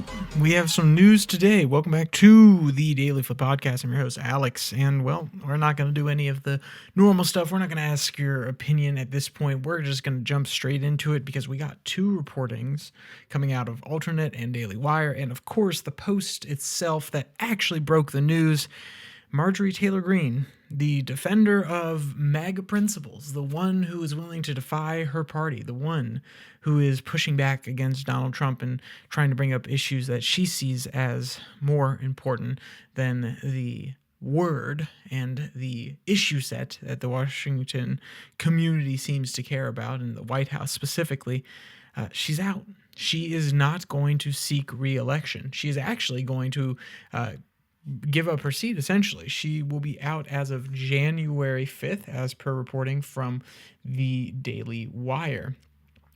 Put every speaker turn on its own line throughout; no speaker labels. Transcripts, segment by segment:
Well, we have some news today. Welcome back to the DailyFlip podcast. I'm your host, Alex, and well, we're not going to do any of the normal stuff. We're not going to ask your opinion at this point. We're just going to jump straight into it because we got two reportings coming out of Alternate and Daily Wire, and of course, the Post itself that actually broke the news. Marjorie Taylor Greene, the defender of MAGA principles, the one who is willing to defy her party, the one who is pushing back against Donald Trump and trying to bring up issues that she sees as more important than the word and the issue set that the Washington community seems to care about, and the White House specifically. She's out. She is not going to seek re-election. She is actually going to give up her seat, essentially. She will be out as of January 5th, as per reporting from the Daily Wire,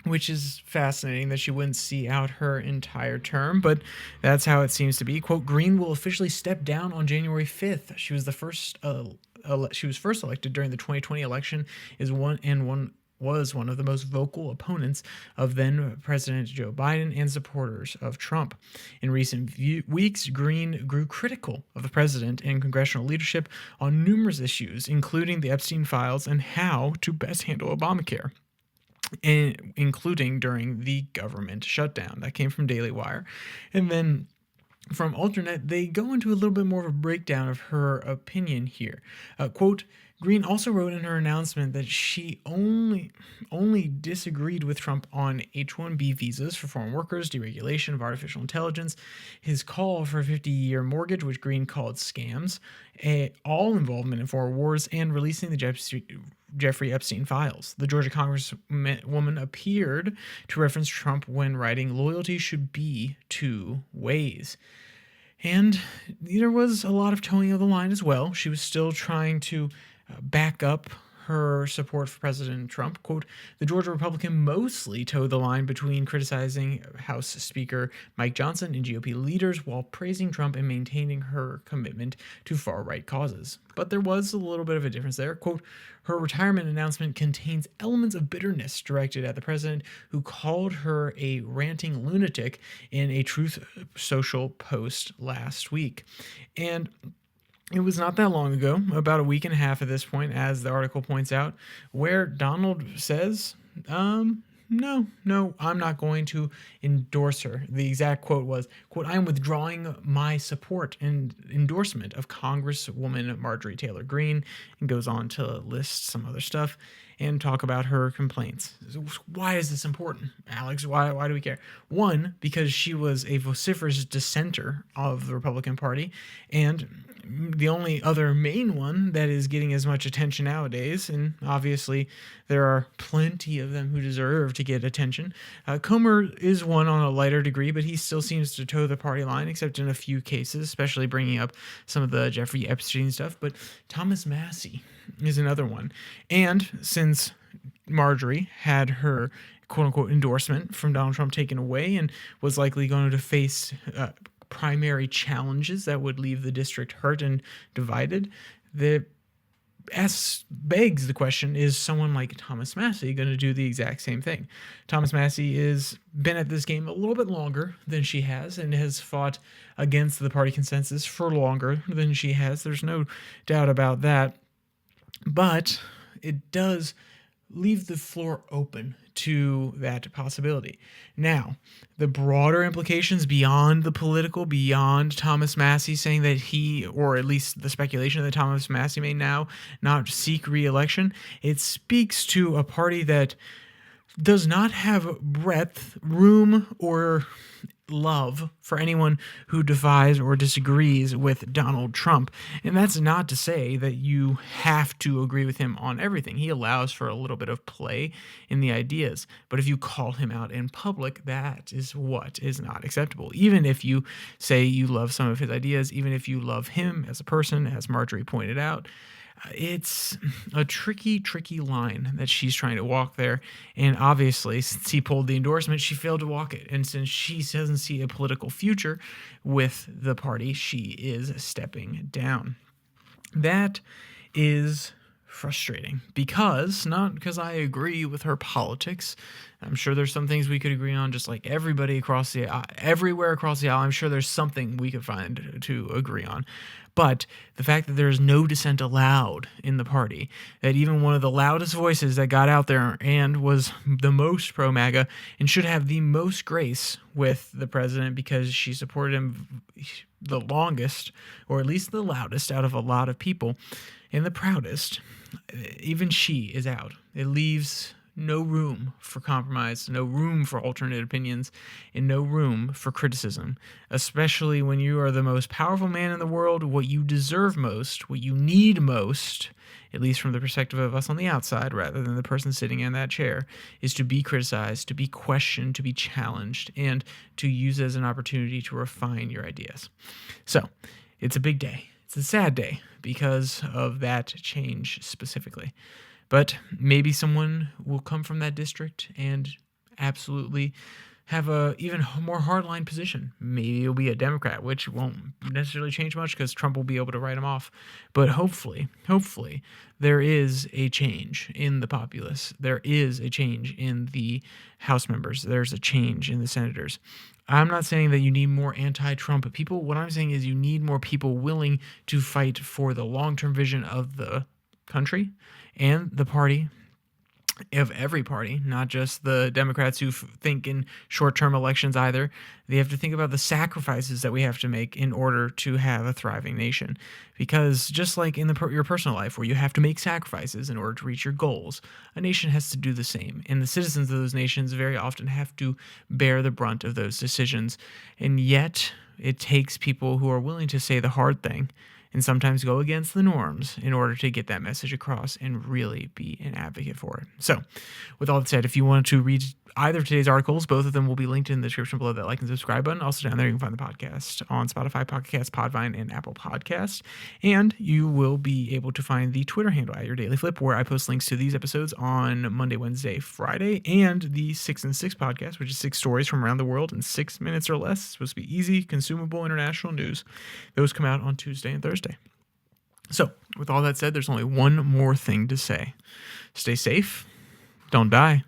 which is fascinating that she wouldn't see out her entire term, but that's how it seems to be. Quote, Greene will officially step down on January 5th. She was the first she was first elected during the 2020 election, was one of the most vocal opponents of then President Joe Biden and supporters of Trump. In recent weeks, Greene grew critical of the president and congressional leadership on numerous issues, including the Epstein files and how to best handle Obamacare, including during the government shutdown. That came from Daily Wire. And then from Alternate, they go into a little bit more of a breakdown of her opinion here. Quote, Greene also wrote in her announcement that she only disagreed with Trump on H-1B visas for foreign workers, deregulation of artificial intelligence, his call for a 50-year mortgage, which Greene called scams, all involvement in foreign wars, and releasing the Jeffrey Epstein files. The Georgia Congresswoman appeared to reference Trump when writing, loyalty should be two ways. And there was a lot of towing of the line as well. She was still trying to back up her support for President Trump. Quote, the Georgia Republican mostly towed the line between criticizing House Speaker Mike Johnson and GOP leaders while praising Trump and maintaining her commitment to far-right causes. But there was a little bit of a difference there. Quote, her retirement announcement contains elements of bitterness directed at the president, who called her a ranting lunatic in a Truth Social post last week. And it was not that long ago, about a week and a half at this point, as the article points out, where Donald says, no, I'm not going to endorse her. The exact quote was, quote, I am withdrawing my support and endorsement of Congresswoman Marjorie Taylor Greene, and goes on to list some other stuff and talk about her complaints. Why is this important, Alex? Why do we care? One, because she was a vociferous dissenter of the Republican Party, and the only other main one that is getting as much attention nowadays, and obviously there are plenty of them who deserve to get attention. Comer is one on a lighter degree, but he still seems to toe the party line, except in a few cases, especially bringing up some of the Jeffrey Epstein stuff. But Thomas Massie is another one. And since Marjorie had her quote-unquote endorsement from Donald Trump taken away and was likely going to face primary challenges that would leave the district hurt and divided, begs the question, is someone like Thomas Massie going to do the exact same thing? Thomas Massie has been at this game a little bit longer than she has and has fought against the party consensus for longer than she has. There's no doubt about that. But it does leave the floor open to that possibility. Now, the broader implications beyond the political, beyond Thomas Massie saying that he, or at least the speculation that Thomas Massie may now not seek re-election, it speaks to a party that does not have breadth, room, or love for anyone who defies or disagrees with Donald Trump. And that's not to say that you have to agree with him on everything. He allows for a little bit of play in the ideas. But if you call him out in public, that is what is not acceptable. Even if you say you love some of his ideas, even if you love him as a person, as Marjorie pointed out, it's a tricky line that she's trying to walk there. And obviously, since he pulled the endorsement, she failed to walk it. And since she doesn't see a political future with the party, she is stepping down. That is frustrating because, not because I agree with her politics. I'm sure there's some things we could agree on, just like everybody across the everywhere across the aisle. I'm sure there's something we could find to agree on. But the fact that there is no dissent allowed in the party, that even one of the loudest voices that got out there and was the most pro MAGA and should have the most grace with the president because she supported him the longest, or at least the loudest out of a lot of people, and the proudest, even she is out. It leaves no room for compromise, no room for alternate opinions, and no room for criticism, especially when you are the most powerful man in the world. What you deserve most, what you need most, at least from the perspective of us on the outside rather than the person sitting in that chair, is to be criticized, to be questioned, to be challenged, and to use as an opportunity to refine your ideas. So it's a big day. It's a sad day because of that change specifically. But maybe someone will come from that district and absolutely have a even more hardline position. Maybe it'll be a Democrat, which won't necessarily change much because Trump will be able to write him off. But hopefully, there is a change in the populace. There is a change in the House members. There's a change in the senators. I'm not saying that you need more anti-Trump people. What I'm saying is you need more people willing to fight for the long-term vision of the country and the party, of every party, not just the Democrats who think in short-term elections either. They have to think about the sacrifices that we have to make in order to have a thriving nation. Because just like in your personal life where you have to make sacrifices in order to reach your goals, a nation has to do the same. And the citizens of those nations very often have to bear the brunt of those decisions. And yet it takes people who are willing to say the hard thing and sometimes go against the norms in order to get that message across and really be an advocate for it. So, with all that said, if you want to read either of today's articles, both of them will be linked in the description below that like and subscribe button. Also down there, you can find the podcast on Spotify, Pocket Cast, Podvine, and Apple Podcasts. And you will be able to find the Twitter handle at your Daily Flip, where I post links to these episodes on Monday, Wednesday, Friday, and the 6 and 6 podcast, which is 6 stories from around the world in 6 minutes or less. It's supposed to be easy, consumable international news. Those come out on Tuesday and Thursday. So, with all that said, there's only one more thing to say. Stay safe. Don't die.